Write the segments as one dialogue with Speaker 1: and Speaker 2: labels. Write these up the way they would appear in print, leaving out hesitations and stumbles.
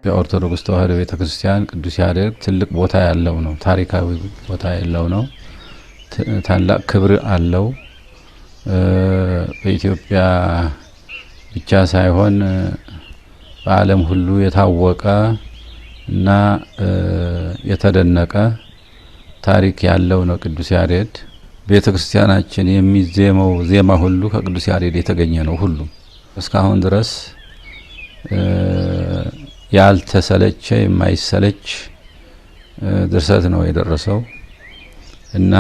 Speaker 1: የኦርቶዶክስ ተዋሕዶ ቤተክርስቲያን ቅዱስ ያሬድ ትልቅ ቦታ ያለው ነው። ታሪካዊ ቦታ ያለው ነው። ታላቅ ክብር አለው። በኢትዮጵያ ብቻ ሳይሆን በዓለም ሁሉ የታወቀ እና የተደነቀ ታሪክ ያለው ነው ቅዱስ ያሬድ። ቤተክርስቲያናችን የሚዜመው ዜማ ሁሉ ከቅዱስ ያሬድ የተገኘ ነው። ሁሉ እስካሁን ድረስ ያልተሰለቸ የማይሰለች ድርሰት ነው የደረሰው እና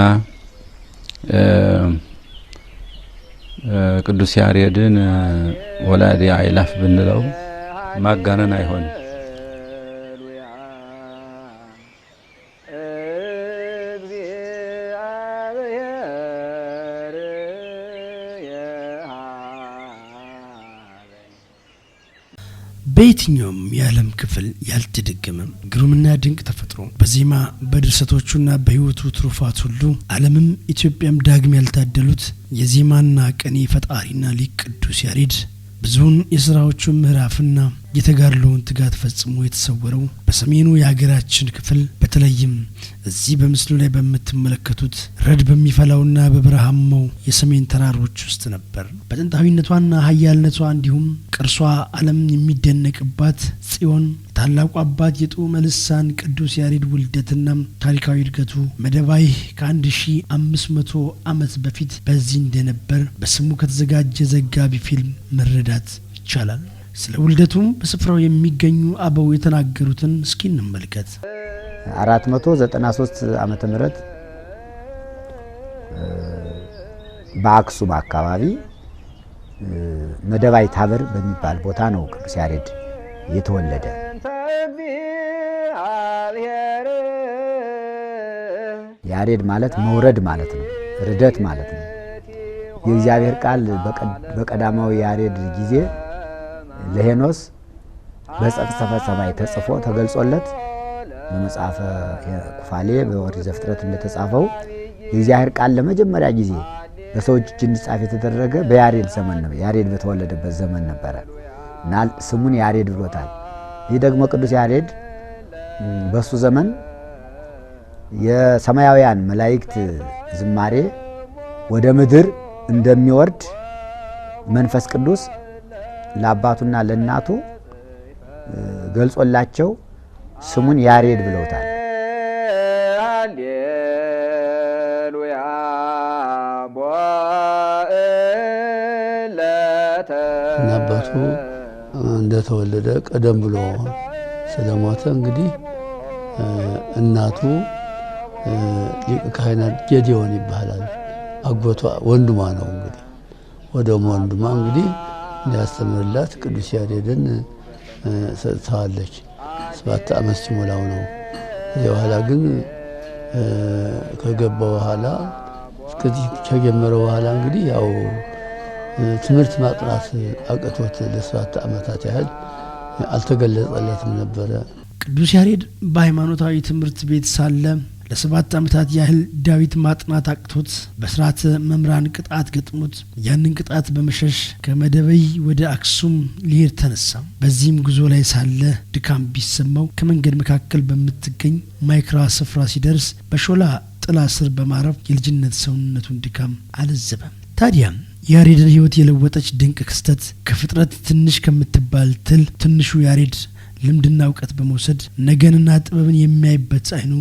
Speaker 1: ቅዱስ ያሬድን ወላዲ አእላፍ ብንለው ማጋነን አይሆንም።
Speaker 2: በየትኛውም የዓለም ክፍል ያልተደገመ ግሩምና ድንቅ ተፈጥሮ በዜማ በድርሰቶቹና በሕይወቱ ትሩፋት ሁሉ ዓለምም ኢትዮጵያም ዳግም ያልታደሉት የዜማና ቅኔ ፈጣሪና ሊቅ ቅዱስ ያሬድ ብዙውን የሥራዎቹ ምዕራፍና የተጋድሎውን ትጋት ፈጽሞ የተሰወረው በሰሜኑ የሀገራችን ክፍል በተለይም እዚህ በምስሉ ላይ በምትመለከቱት ረድ በሚፈላውና በበረሃማው የሰሜን ተራሮች ውስጥ ነበር። በጥንታዊነቷና ኃያልነቷ እንዲሁም ቅርሷ ዓለም የሚደነቅባት ጽዮን ታላቁ አባት የጥዑመ ልሳን ቅዱስ ያሬድ ውልደትና ታሪካዊ እድገቱ መደባይ ከ1500 ዓመት በፊት በዚህ እንደነበር በስሙ ከተዘጋጀ ዘጋቢ ፊልም መረዳት ይቻላል። ስለ ውልደቱም በስፍራው የሚገኙ አበው የተናገሩትን እስኪ እንመልከት።
Speaker 3: 493 ዓመተ ምህረት በአክሱም አካባቢ መደባይ ታበር በሚባል ቦታ ነው ቅዱስ ያሬድ የተወለደ። ያሬድ ማለት መውረድ ማለት ነው፣ ርደት ማለት ነው። የእግዚአብሔር ቃል በቀዳማዊ ያሬድ ጊዜ ለሄኖስ በጸፍጸፈ ሰማይ ተጽፎ ተገልጾለት በመጽሐፈ ኩፋሌ በኦሪት ዘፍጥረት እንደተጻፈው የእግዚአብሔር ቃል ለመጀመሪያ ጊዜ በሰው እጅ እንዲጻፍ የተደረገ በያሬድ ዘመን ነው። ያሬድ በተወለደበት ዘመን ነበረ እና ስሙን ያሬድ ብሎታል። ይህ ደግሞ ቅዱስ ያሬድ በሱ ዘመን የሰማያውያን መላእክት ዝማሬ ወደ ምድር እንደሚወርድ መንፈስ ቅዱስ ለአባቱና ለእናቱ ገልጾላቸው ስሙን ያሬድ ብለውታል። ሃሌሉያ
Speaker 4: አባቱ እንደተወለደ ቀደም ብሎ ስለሞተ እንግዲህ እናቱ ሊቀ ካህናት ጌዴዎን ይባላል። አጎቷ ወንድሟ ነው። እንግዲህ ወደሞ ወንድሟ እንግዲህ እንዲያስተምርላት ቅዱስ ያሬድን ሰጥታለች። 7 ዓመት ሲሞላው ነው። ከዚያ በኋላ ግን ከገባ በኋላ እስከዚህ ከጀመረው በኋላ እንግዲህ ያው ትምህርት ማጥናት አቅቶት ለ7 ዓመታት ያህል አልተገለጸለትም ነበረ።
Speaker 2: ቅዱስ ያሬድ በሃይማኖታዊ ትምህርት ቤት ሳለ ለ7 ዓመታት ያህል ዳዊት ማጥናት አቅቶት በስርዓተ መምህራን ቅጣት ገጥሞት ያንን ቅጣት በመሸሽ ከመደበይ ወደ አክሱም ሊሄድ ተነሳ። በዚህም ጉዞ ላይ ሳለ ድካም ቢሰማው ከመንገድ መካከል በምትገኝ ማይክራ ስፍራ ሲደርስ በሾላ ጥላ ስር በማረፍ የልጅነት ሰውነቱን ድካም አለዘበም። ታዲያም ያሬድን ሕይወት የለወጠች ድንቅ ክስተት ከፍጥረት ትንሽ ከምትባል ትል ትንሹ ያሬድ ልምድና እውቀት በመውሰድ ነገንና ጥበብን የሚያይበት አይኑ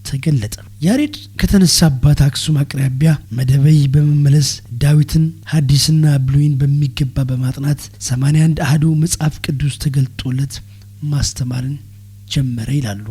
Speaker 2: ተገለጠ። ያሬድ ከተነሳባት አክሱም አቅራቢያ መደበይ በመመለስ ዳዊትን ሐዲስና ብሉይን በሚገባ በማጥናት 81 አሐዱ መጽሐፍ ቅዱስ ተገልጦለት ማስተማርን ጀመረ ይላሉ።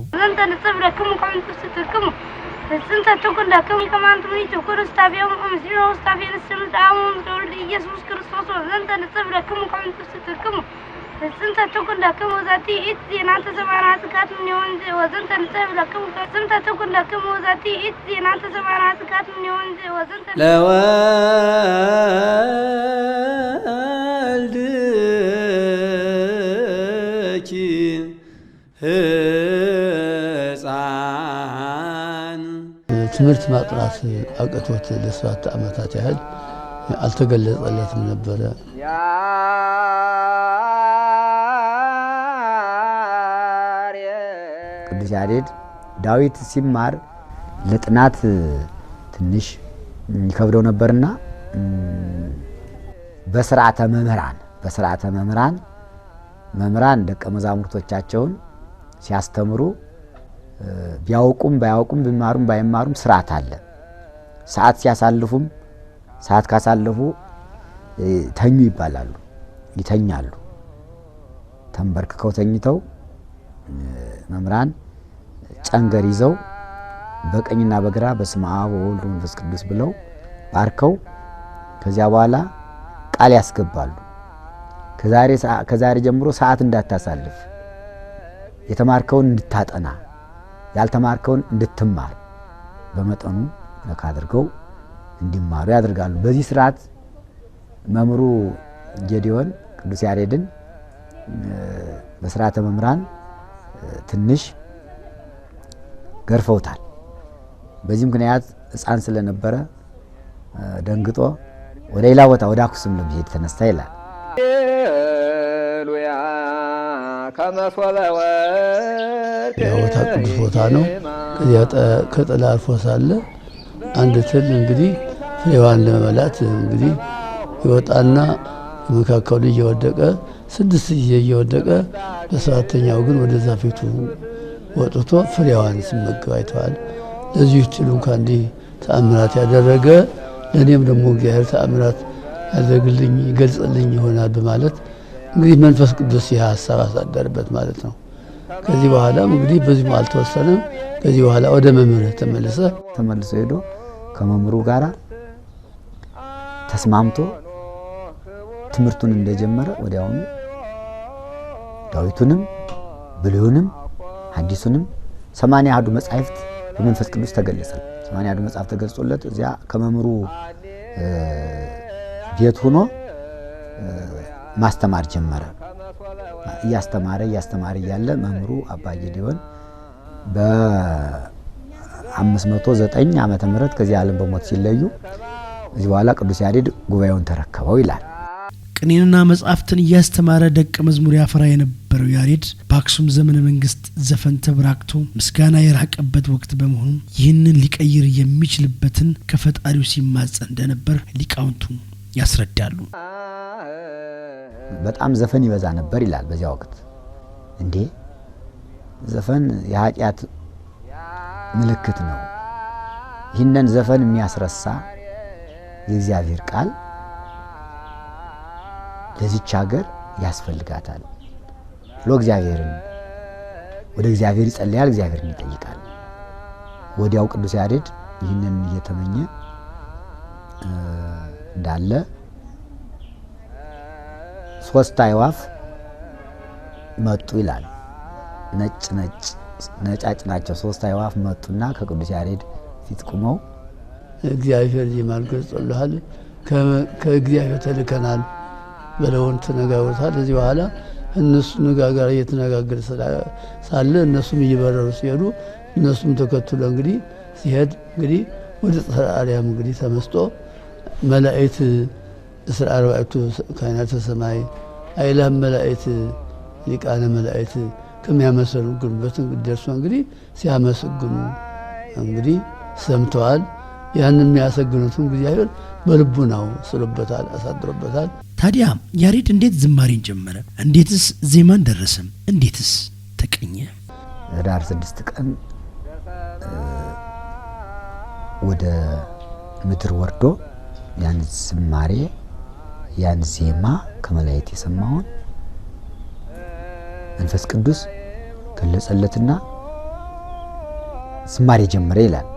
Speaker 5: ስንት ተኩል ለከም ወዛቲ ኢት ዜናንተ ሰማራት ካት ምን ይሆን ወዘን ተንጸብ ለከም ስንት ተኩል ለከም ወዛቲ ኢት ዜናንተ ሰማራት ካት ምን ይሆን ወዘን
Speaker 6: ለወልድኪ ሕፃን
Speaker 4: ትምህርት ማጥናት አቅቶት ለ7 ዓመታት ያህል አልተገለጸለትም ነበረ።
Speaker 3: ያሬድ ዳዊት ሲማር ለጥናት ትንሽ ይከብደው ነበርና በስርዓተ መምህራን ደቀ መዛሙርቶቻቸውን ሲያስተምሩ ቢያውቁም ባያውቁም ቢማሩም ባይማሩም ስርዓት አለ። ሰዓት ሲያሳልፉም ሰዓት ካሳለፉ ተኙ ይባላሉ፣ ይተኛሉ። ተንበርክከው ተኝተው መምህራን ጨንገር ይዘው በቀኝና በግራ በስመ አብ ወወልድ ወመንፈስ ቅዱስ ብለው ባርከው ከዚያ በኋላ ቃል ያስገባሉ። ከዛሬ ጀምሮ ሰዓት እንዳታሳልፍ፣ የተማርከውን እንድታጠና፣ ያልተማርከውን እንድትማር በመጠኑ ነካ አድርገው እንዲማሩ ያደርጋሉ። በዚህ ስርዓት መምህሩ ጌዲዮን ቅዱስ ያሬድን በስርዓተ መምህራን ትንሽ ገርፈውታል። በዚህ ምክንያት ሕፃን ስለነበረ ደንግጦ ወደ ሌላ ቦታ ወደ አክሱም ለመሄድ ተነሳ ይላል።
Speaker 4: ቦታ ቅዱስ ቦታ ነው። ከዚያ ከጥላ አልፎ ሳለ አንድ ትል እንግዲህ ፍሬዋን ለመብላት እንግዲህ ይወጣና መካከሉ እየወደቀ 6 ጊዜ እየወደቀ በሰባተኛው ግን ወደ ዛፊቱ ወጥቶ ፍሬዋን ሲመገብ አይተዋል። ለዚህ ትሉ እንኳን እንዲህ ተአምራት ያደረገ ለእኔም ደግሞ እግዚአብሔር ተአምራት ያደርግልኝ ይገልጽልኝ ይሆናል በማለት እንግዲህ መንፈስ ቅዱስ ይህ ሀሳብ አሳደረበት ማለት ነው። ከዚህ በኋላም እንግዲህ በዚህ አልተወሰነም። ከዚህ በኋላ ወደ መምህር ተመልሶ ሄዶ
Speaker 3: ከመምህሩ ጋር ተስማምቶ ትምህርቱን እንደጀመረ ወዲያውኑ ዳዊቱንም ብሉይንም ሐዲሱንም 81 መጻሕፍት በመንፈስ ቅዱስ ተገለጸለት። 81 መጻሕፍት ተገልጾለት እዚያ ከመምህሩ ቤት ሆኖ ማስተማር ጀመረ። እያስተማረ እያለ መምህሩ አባ ጌዲዮን በ509 ዓመተ ምህረት ከዚህ ዓለም በሞት ሲለዩ እዚህ በኋላ ቅዱስ ያሬድ ጉባኤውን ተረከበው ይላል።
Speaker 2: ቅኔንና መጻሕፍትን እያስተማረ ደቀ መዝሙር ያፈራ የነበረው ያሬድ በአክሱም ዘመነ መንግስት ዘፈን ተበራክቶ ምስጋና የራቀበት ወቅት በመሆኑ ይህንን ሊቀይር የሚችልበትን ከፈጣሪው ሲማጸን እንደነበር ሊቃውንቱ ያስረዳሉ።
Speaker 3: በጣም ዘፈን ይበዛ ነበር ይላል። በዚያ ወቅት እንዴ ዘፈን የኃጢአት ምልክት ነው፣ ይህንን ዘፈን የሚያስረሳ የእግዚአብሔር ቃል ለዚች ሀገር ያስፈልጋታል ብሎ ወደ እግዚአብሔር ይጸልያል፣ እግዚአብሔርን ይጠይቃል። ወዲያው ቅዱስ ያሬድ ይህንን እየተመኘ እንዳለ 3 አዕዋፍ መጡ ይላል። ነጫጭ ናቸው። 3 አዕዋፍ መጡና ከቅዱስ ያሬድ ፊት ቆመው
Speaker 4: እግዚአብሔር ዜማን ገልጾልሃል፣ ከእግዚአብሔር ተልከናል ብለውን ተነጋግረዋል። እዚህ በኋላ እነሱ ነጋጋር እየተነጋገረ ሳለ እነሱም እየበረሩ ሲሄዱ እነሱም ተከትሎ እንግዲህ ሲሄድ እንግዲህ ወደ ጽርሐ አርያም እንግዲህ ተመስጦ መላእክት እስራ አርባዕቱ ካህናተ ሰማይ አእላፍ መላእክት ሊቃነ መላእክት ከሚያመሰግኑበት ደርሶ እንግዲህ ሲያመሰግኑ እንግዲህ ሰምተዋል። ያንን የሚያሰግኑትን እግዚአብሔር በልቡናው ስሎበታል፣ አሳድሮበታል።
Speaker 2: ታዲያ ያሬድ እንዴት ዝማሬን ጀመረ? እንዴትስ ዜማን ደረሰም? እንዴትስ ተቀኘ?
Speaker 3: ህዳር 6 ቀን ወደ ምድር ወርዶ ያን ዝማሬ ያን ዜማ ከመላእክት የሰማውን መንፈስ ቅዱስ ገለጸለትና ዝማሬ ጀመረ ይላል።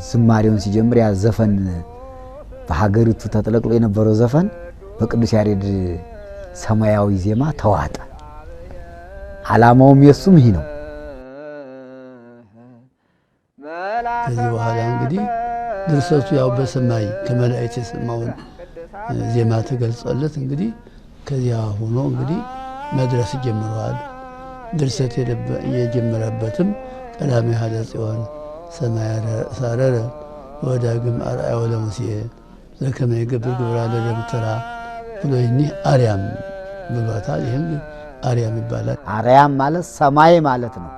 Speaker 3: ዝማሬውን ሲጀምር ያ ዘፈን በሀገሪቱ ተጠለቅሎ የነበረው ዘፈን በቅዱስ ያሬድ ሰማያዊ ዜማ ተዋጠ። ዓላማውም የሱም ይህ ነው።
Speaker 4: ከዚህ በኋላ እንግዲህ ድርሰቱ ያው በሰማይ ከመላእክት የሰማውን ዜማ ተገልጾለት እንግዲህ ከዚያ ሆኖ እንግዲህ መድረስ ጀምሯል። ድርሰት የጀመረበትም ቀዳማዊ ጽዮን ሰማይ ሳረረ ወዳግም አርአያው ለሙሴ ዘከመ ይገብር ግብራ ለደብተራ ብሎ ይህ አርያም ብሏታል። ይህም አርያም ይባላል።
Speaker 3: አርያም ማለት ሰማይ ማለት ነው።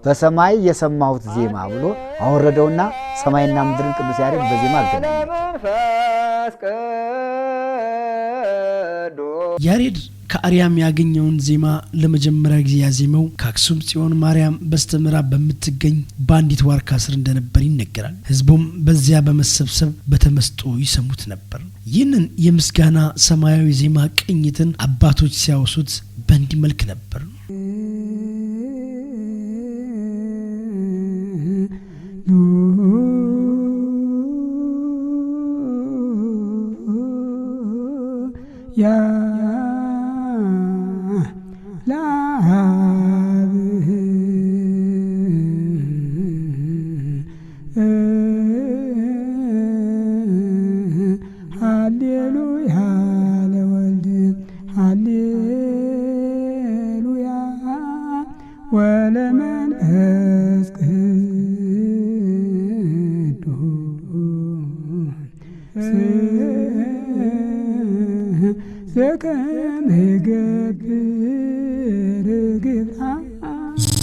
Speaker 3: በሰማይ የሰማሁት ዜማ ብሎ አወረደውና ሰማይና ምድርን ቅዱስ ያሬድ በዜማ አገናኘ።
Speaker 2: ያሬድ ከአርያም ያገኘውን ዜማ ለመጀመሪያ ጊዜ ያዜመው ከአክሱም ጽዮን ማርያም በስተምዕራብ በምትገኝ በአንዲት ዋርካ ስር እንደነበር ይነገራል። ህዝቡም በዚያ በመሰብሰብ በተመስጦ ይሰሙት ነበር። ይህንን የምስጋና ሰማያዊ ዜማ ቅኝትን አባቶች ሲያወሱት በእንዲህ መልክ ነበር።
Speaker 7: ሃሌሉያ ለወልድ ሃሌሉያ ወለመንፈስ ቅዱስ ዘከመ ይገብር ግብራ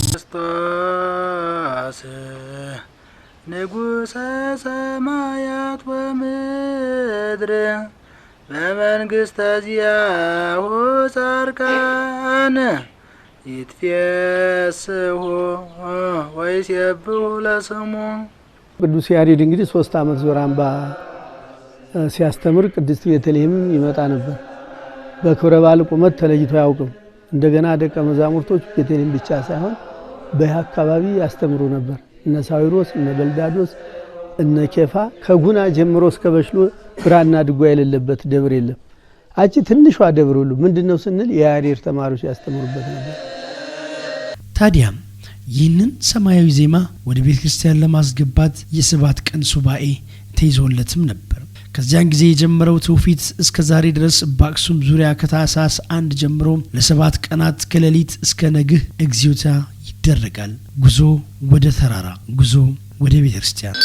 Speaker 8: ክርስቶስ ንጉሠ ሰማያት ወምድር በመንግሥተ ዚአሁ ጻድቃን ይትፌስሑ ወይሴብሑ ለስሙ።
Speaker 4: ቅዱስ ያሬድ እንግዲህ 3 ዓመት ዞር አምባ ሲያስተምር ቅድስት ቤተልሔም ይመጣ ነበር። በክብረ በዓል ቁመት ተለይቶ አያውቅም። እንደገና ደቀ መዛሙርቶች ቤተልሔም ብቻ ሳይሆን በአካባቢ ያስተምሩ ነበር። እነ ሳዊሮስ፣ እነ በልዳዶስ፣ እነ ኬፋ ከጉና ጀምሮ እስከ በሽሎ ብራና ድጓ የሌለበት ደብር የለም። አቺ ትንሿ ደብር ሁሉ ምንድነው ስንል የያሬድ ተማሪዎች ያስተምሩበት ነበር።
Speaker 2: ታዲያም ይህንን ሰማያዊ ዜማ ወደ ቤተ ክርስቲያን ለማስገባት የ7 ቀን ሱባኤ ተይዞለትም ነበር። ከዚያን ጊዜ የጀመረው ትውፊት እስከ ዛሬ ድረስ በአክሱም ዙሪያ ከታኅሳስ 1 ጀምሮ ለ7 ቀናት ከሌሊት እስከ ነግህ እግዚኦታ ይደረጋል። ጉዞ ወደ ተራራ፣ ጉዞ ወደ ቤተ ክርስቲያን።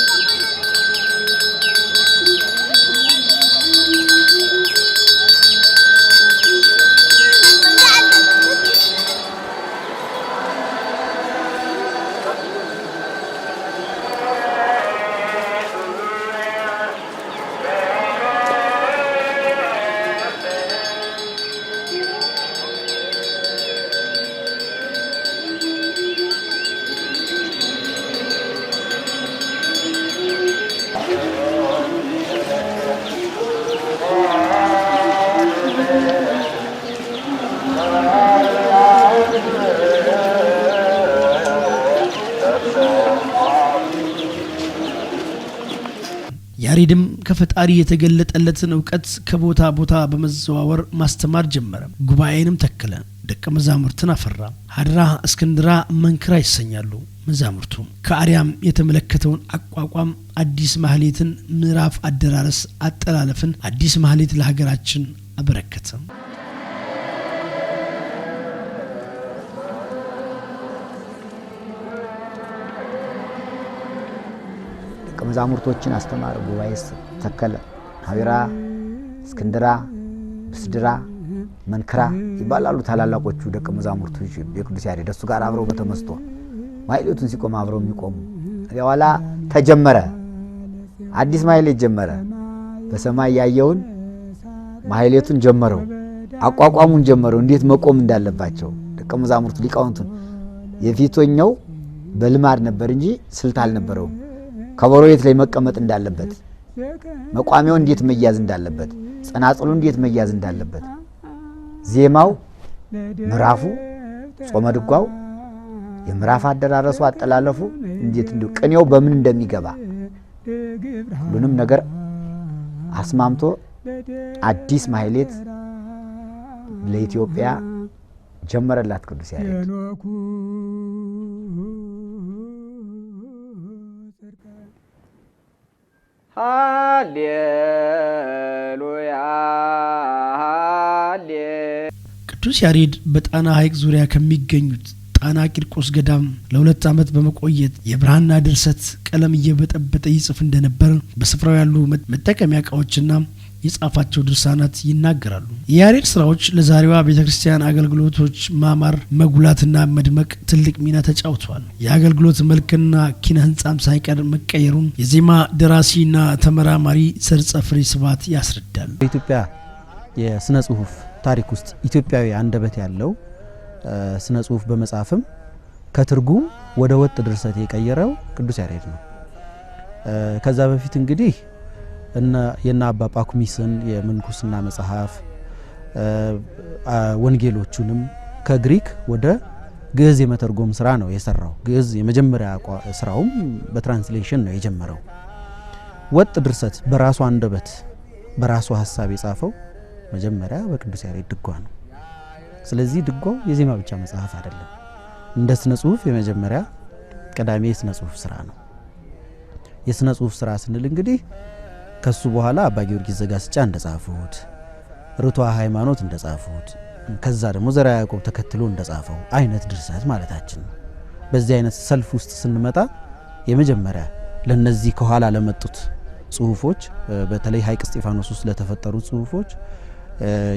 Speaker 2: ያሬድም ከፈጣሪ የተገለጠለትን እውቀት ከቦታ ቦታ በመዘዋወር ማስተማር ጀመረ። ጉባኤንም ተከለ፣ ደቀ መዛሙርትን አፈራ። ሀድራ፣ እስክንድራ፣ መንክራ ይሰኛሉ መዛሙርቱ። ከአርያም የተመለከተውን አቋቋም፣ አዲስ ማህሌትን፣ ምዕራፍ አደራረስ፣ አጠላለፍን አዲስ ማህሌት ለሀገራችን አበረከተ።
Speaker 3: ደቀ መዛሙርቶችን አስተማረ፣ ጉባኤ ተከለ። ሀቢራ፣ እስክንድራ፣ ብስድራ፣ መንክራ ይባላሉ ታላላቆቹ ደቀ መዛሙርቶች የቅዱስ ያሬድ። እሱ ጋር አብረው በተመስጦ ማህሌቱን ሲቆም አብረው የሚቆሙ። ያዋላ ተጀመረ፣ አዲስ ማህሌት ጀመረ። በሰማይ ያየውን ማህሌቱን ጀመረው፣ አቋቋሙን ጀመረው፣ እንዴት መቆም እንዳለባቸው ደቀ መዛሙርቱ ሊቃውንቱን። የፊተኛው በልማድ ነበር እንጂ ስልት አልነበረውም። ከበሮ የት ላይ መቀመጥ እንዳለበት፣ መቋሚያው እንዴት መያዝ እንዳለበት፣ ጸናጽሉ እንዴት መያዝ እንዳለበት፣ ዜማው፣ ምዕራፉ፣ ጾመ ድጓው፣ የምዕራፍ አደራረሱ፣ አጠላለፉ እንዴት እንዲሁ ቅኔው በምን እንደሚገባ ሁሉንም ነገር አስማምቶ አዲስ ማህሌት ለኢትዮጵያ ጀመረላት ቅዱስ ያሬድ።
Speaker 6: ሃሌሉያ
Speaker 2: ቅዱስ ያሬድ በጣና ሐይቅ ዙሪያ ከሚገኙት ጣና ቂርቆስ ገዳም ለ2 ዓመት በመቆየት የብራና ድርሰት ቀለም እየበጠበጠ ይጽፍ እንደነበር በስፍራው ያሉ መጠቀሚያ ዕቃዎችና የጻፋቸው ድርሳናት ይናገራሉ። የያሬድ ስራዎች ለዛሬዋ ቤተክርስቲያን አገልግሎቶች ማማር መጉላትና መድመቅ ትልቅ ሚና ተጫውተዋል። የአገልግሎት መልክና ኪነ ህንጻም ሳይቀር መቀየሩን የዜማ ደራሲና ተመራማሪ ሰርጸ ፍሬ ስብሐት ያስረዳል።
Speaker 9: በኢትዮጵያ የስነ ጽሁፍ ታሪክ ውስጥ ኢትዮጵያዊ አንደበት ያለው ስነ ጽሁፍ በመጻፍም ከትርጉም ወደ ወጥ ድርሰት የቀየረው ቅዱስ ያሬድ ነው። ከዛ በፊት እንግዲህ የና አባ ጳኩሚስን የምንኩስና መጽሐፍ ወንጌሎቹንም ከግሪክ ወደ ግዕዝ የመተርጎም ስራ ነው የሰራው። ግዕዝ የመጀመሪያ ስራውም በትራንስሌሽን ነው የጀመረው። ወጥ ድርሰት በራሱ አንደበት በራሱ ሐሳብ የጻፈው መጀመሪያ በቅዱስ ያሬድ ድጓ ነው። ስለዚህ ድጓው የዜማ ብቻ መጽሐፍ አይደለም፣ እንደ ስነ ጽሁፍ የመጀመሪያ ቀዳሚ የስነ ጽሁፍ ስራ ነው። የስነ ጽሁፍ ስራ ስንል እንግዲህ ከሱ በኋላ አባ ጊዮርጊስ ዘጋስጫ እንደጻፉት፣ ርቱዐ ሃይማኖት እንደጻፉት፣ ከዛ ደግሞ ዘርዓ ያዕቆብ ተከትሎ እንደጻፈው አይነት ድርሰት ማለታችን ነው። በዚህ አይነት ሰልፍ ውስጥ ስንመጣ የመጀመሪያ ለነዚህ ከኋላ ለመጡት ጽሁፎች በተለይ ሐይቅ እስጢፋኖስ ውስጥ ለተፈጠሩት ጽሁፎች፣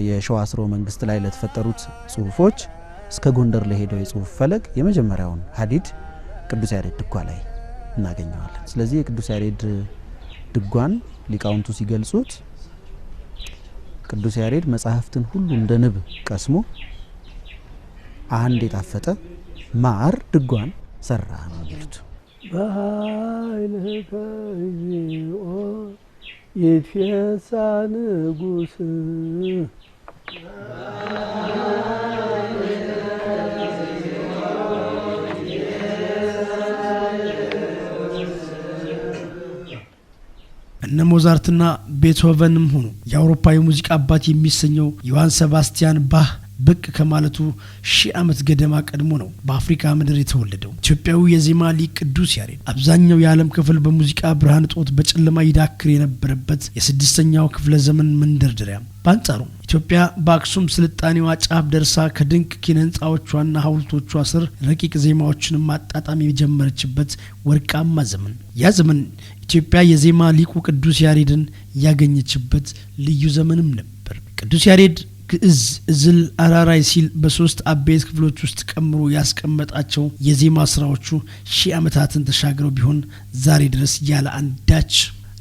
Speaker 9: የሸዋ ስርወ መንግስት ላይ ለተፈጠሩት ጽሁፎች እስከ ጎንደር ለሄደው የጽሁፍ ፈለግ የመጀመሪያውን ሀዲድ ቅዱስ ያሬድ ድጓ ላይ እናገኘዋለን። ስለዚህ የቅዱስ ያሬድ ድጓን ሊቃውንቱ ሲገልጹት ቅዱስ ያሬድ መጻሕፍትን ሁሉ እንደ ንብ ቀስሞ አንድ የጣፈጠ ማር ድጓን ሰራ ነው የሚሉት።
Speaker 4: በኃይልከ እግዚኦ ይትፌሳ ንጉሥ
Speaker 2: እነ ሞዛርትና ቤትሆቨንም ሆኑ የአውሮፓ የሙዚቃ አባት የሚሰኘው ዮሐን ሰባስቲያን ባህ ብቅ ከማለቱ 1000 ዓመት ገደማ ቀድሞ ነው በአፍሪካ ምድር የተወለደው። ኢትዮጵያዊ የዜማ ሊቅ ቅዱስ ያሬድ አብዛኛው የዓለም ክፍል በሙዚቃ ብርሃን እጦት በጨለማ ይዳክር የነበረበት የ6ኛው ክፍለ ዘመን መንደርደሪያ። በአንጻሩ ኢትዮጵያ በአክሱም ስልጣኔዋ ጫፍ ደርሳ ከድንቅ ኪነ ህንጻዎቿና ሐውልቶቿ ስር ረቂቅ ዜማዎችን ማጣጣም የጀመረችበት ወርቃማ ዘመን። ያ ዘመን ኢትዮጵያ የዜማ ሊቁ ቅዱስ ያሬድን ያገኘችበት ልዩ ዘመንም ነበር። ቅዱስ ያሬድ ግዕዝ፣ እዝል፣ አራራይ ሲል በ3 አበይት ክፍሎች ውስጥ ቀምሮ ያስቀመጣቸው የዜማ ስራዎቹ 1000 ዓመታትን ተሻግረው ቢሆን ዛሬ ድረስ ያለ አንዳች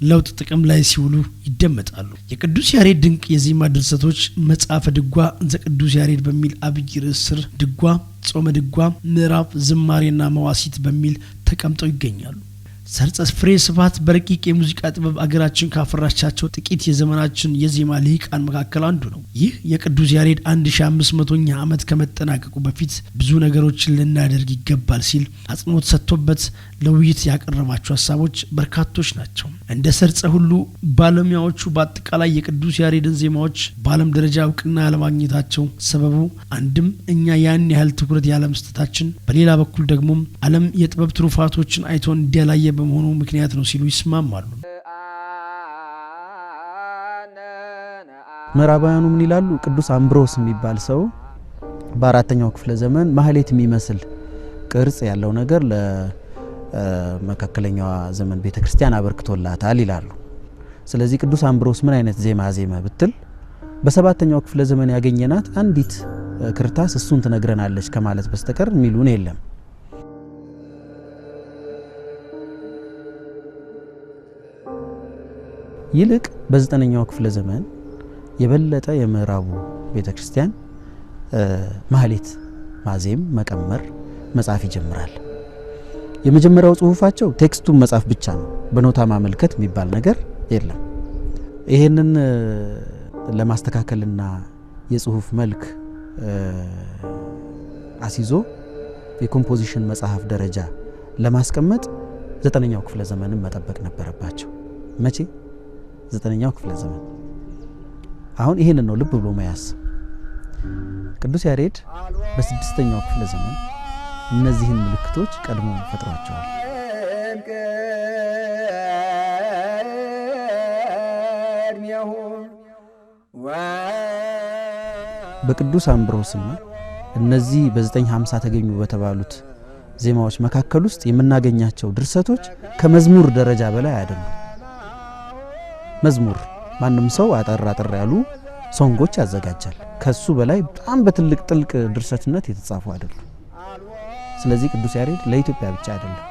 Speaker 2: ለውጥ ጥቅም ላይ ሲውሉ ይደመጣሉ። የቅዱስ ያሬድ ድንቅ የዜማ ድርሰቶች መጽሐፈ ድጓ ዘቅዱስ ያሬድ በሚል አብይ ርዕስ ስር ድጓ፣ ጾመ ድጓ፣ ምዕራፍ፣ ዝማሬና መዋሲት በሚል ተቀምጠው ይገኛሉ። ሰርጸ ፍሬ ስብሐት በረቂቅ የሙዚቃ ጥበብ አገራችን ካፈራቻቸው ጥቂት የዘመናችን የዜማ ልሂቃን መካከል አንዱ ነው። ይህ የቅዱስ ያሬድ 1500ኛ ዓመት ከመጠናቀቁ በፊት ብዙ ነገሮችን ልናደርግ ይገባል ሲል አጽንኦት ሰጥቶበት ለውይይት ያቀረባቸው ሀሳቦች በርካቶች ናቸው። እንደ ሰርጸ ሁሉ ባለሙያዎቹ በአጠቃላይ የቅዱስ ያሬድን ዜማዎች በዓለም ደረጃ እውቅና ያለማግኘታቸው ሰበቡ አንድም እኛ ያን ያህል ትኩረት ያለመስጠታችን፣ በሌላ በኩል ደግሞ ዓለም የጥበብ ትሩፋቶችን አይቶ እንዲያላየ በመሆኑ ምክንያት ነው ሲሉ ይስማማሉ።
Speaker 9: ምዕራባውያኑ ምን ይላሉ? ቅዱስ አምብሮስ የሚባል ሰው በ4ኛው ክፍለ ዘመን ማህሌት የሚመስል ቅርጽ ያለው ነገር ለመካከለኛዋ ዘመን ቤተክርስቲያን አበርክቶላታል ይላሉ። ስለዚህ ቅዱስ አምብሮስ ምን አይነት ዜማ ዜመ ብትል በ7ኛው ክፍለ ዘመን ያገኘናት አንዲት ክርታስ እሱን ትነግረናለች ከማለት በስተቀር የሚሉን የለም። ይልቅ በ9ኛው ክፍለ ዘመን የበለጠ የምዕራቡ ቤተክርስቲያን ማህሌት ማዜም መቀመር መጻፍ ይጀምራል። የመጀመሪያው ጽሁፋቸው ቴክስቱን መጻፍ ብቻ ነው። በኖታ ማመልከት የሚባል ነገር የለም። ይሄንን ለማስተካከልና የጽሁፍ መልክ አሲዞ የኮምፖዚሽን መጽሐፍ ደረጃ ለማስቀመጥ 9ኛው ክፍለ ዘመንን መጠበቅ ነበረባቸው። መቼ? 9ኛው ክፍለ ዘመን። አሁን ይሄንን ነው ልብ ብሎ መያዝ። ቅዱስ ያሬድ በ6ኛው ክፍለ ዘመን እነዚህን ምልክቶች ቀድሞ ፈጥሯቸዋል። በቅዱስ አምብሮስና እነዚህ በ950 ተገኙ በተባሉት ዜማዎች መካከል ውስጥ የምናገኛቸው ድርሰቶች ከመዝሙር ደረጃ በላይ አይደሉም። መዝሙር ማንም ሰው አጠር ያሉ ሶንጎች ያዘጋጃል። ከሱ በላይ በጣም በትልቅ ጥልቅ ድርሰትነት የተጻፉ አይደሉም። ስለዚህ ቅዱስ ያሬድ ለኢትዮጵያ ብቻ አይደለም፣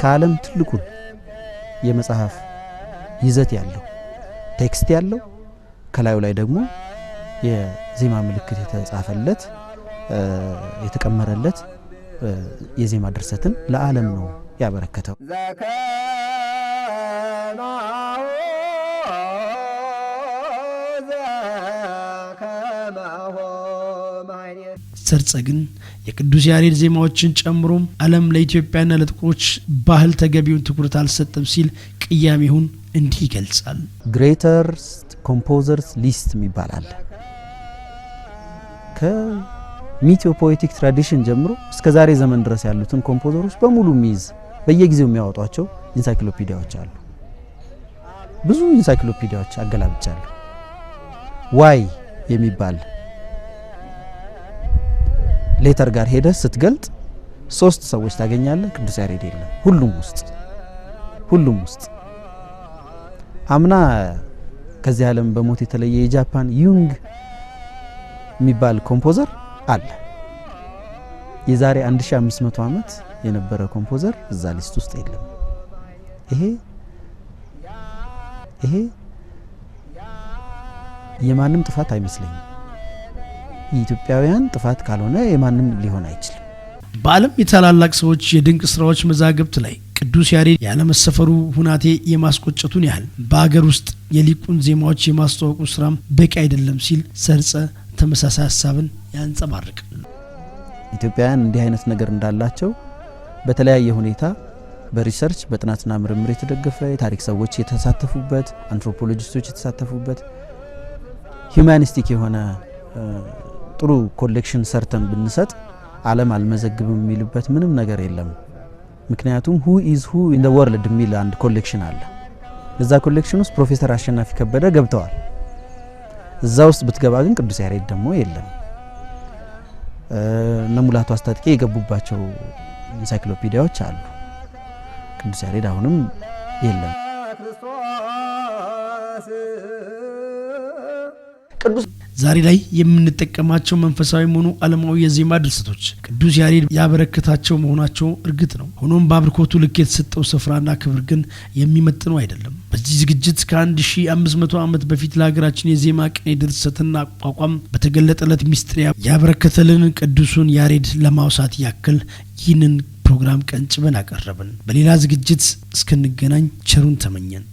Speaker 9: ከዓለም ትልቁን የመጽሐፍ ይዘት ያለው ቴክስት ያለው ከላዩ ላይ ደግሞ የዜማ ምልክት የተጻፈለት የተቀመረለት የዜማ ድርሰትን ለዓለም ነው ያበረከተው።
Speaker 2: ሰርጸ ግን የቅዱስ ያሬድ ዜማዎችን ጨምሮ ዓለም ለኢትዮጵያና ለጥቁሮች ባህል ተገቢውን ትኩረት አልሰጠም ሲል ቅያሜውን እንዲህ ይገልጻል።
Speaker 9: ግሬተርስት ኮምፖዘርስ ሊስት ይባላል። ከሚቲዮ ፖኤቲክ ትራዲሽን ጀምሮ እስከ ዛሬ ዘመን ድረስ ያሉትን ኮምፖዘሮች በሙሉ የሚይዝ በየጊዜው የሚያወጧቸው ኢንሳይክሎፒዲያዎች አሉ። ብዙ ኢንሳይክሎፒዲያዎች አገላብጫለሁ። ዋይ የሚባል ሌተር ጋር ሄደ ስትገልጥ 3 ሰዎች ታገኛለህ። ቅዱስ ያሬድ የለም ሁሉም ውስጥ። አምና ከዚህ ዓለም በሞት የተለየ የጃፓን ዩንግ የሚባል ኮምፖዘር አለ። የዛሬ 1500 ዓመት የነበረ ኮምፖዘር እዛ ሊስት ውስጥ የለም። ይሄ የማንም ጥፋት አይመስለኝም። የኢትዮጵያውያን ጥፋት ካልሆነ የማንም ሊሆን አይችልም።
Speaker 2: በዓለም የታላላቅ ሰዎች የድንቅ ስራዎች መዛግብት ላይ ቅዱስ ያሬድ ያለመሰፈሩ ሁናቴ የማስቆጨቱን ያህል በአገር ውስጥ የሊቁን ዜማዎች የማስተዋወቁ ስራም በቂ አይደለም ሲል ሰርጸ ተመሳሳይ ሀሳብን ያንጸባርቃል።
Speaker 9: ኢትዮጵያውያን እንዲህ አይነት ነገር እንዳላቸው በተለያየ ሁኔታ በሪሰርች በጥናትና ምርምር የተደገፈ የታሪክ ሰዎች የተሳተፉበት አንትሮፖሎጂስቶች የተሳተፉበት ሂዩማኒስቲክ የሆነ ጥሩ ኮሌክሽን ሰርተን ብንሰጥ ዓለም አልመዘግብም የሚልበት ምንም ነገር የለም። ምክንያቱም who is who in the world የሚል አንድ ኮሌክሽን አለ። እዛ ኮሌክሽን ውስጥ ፕሮፌሰር አሸናፊ ከበደ ገብተዋል። እዛ ውስጥ ብትገባ ግን ቅዱስ ያሬድ ደግሞ የለም። እነ ሙላቱ አስታጥቄ የገቡባቸው ኢንሳይክሎፒዲያዎች አሉ። ቅዱስ ያሬድ አሁንም የለም።
Speaker 2: ዛሬ ላይ የምንጠቀማቸው መንፈሳዊ ሆኑ ዓለማዊ የዜማ ድርሰቶች ቅዱስ ያሬድ ያበረከታቸው መሆናቸው እርግጥ ነው። ሆኖም በአብርኮቱ ልክ የተሰጠው ስፍራና ክብር ግን የሚመጥነው አይደለም። በዚህ ዝግጅት ከ1500 ዓመት በፊት ለሀገራችን የዜማ ቅኔ ድርሰትና አቋቋም በተገለጠለት ሚስጥር ያበረከተልን ቅዱሱን ያሬድ ለማውሳት ያክል ይህንን ፕሮግራም ቀንጭበን አቀረብን። በሌላ ዝግጅት እስክንገናኝ ቸሩን ተመኘን።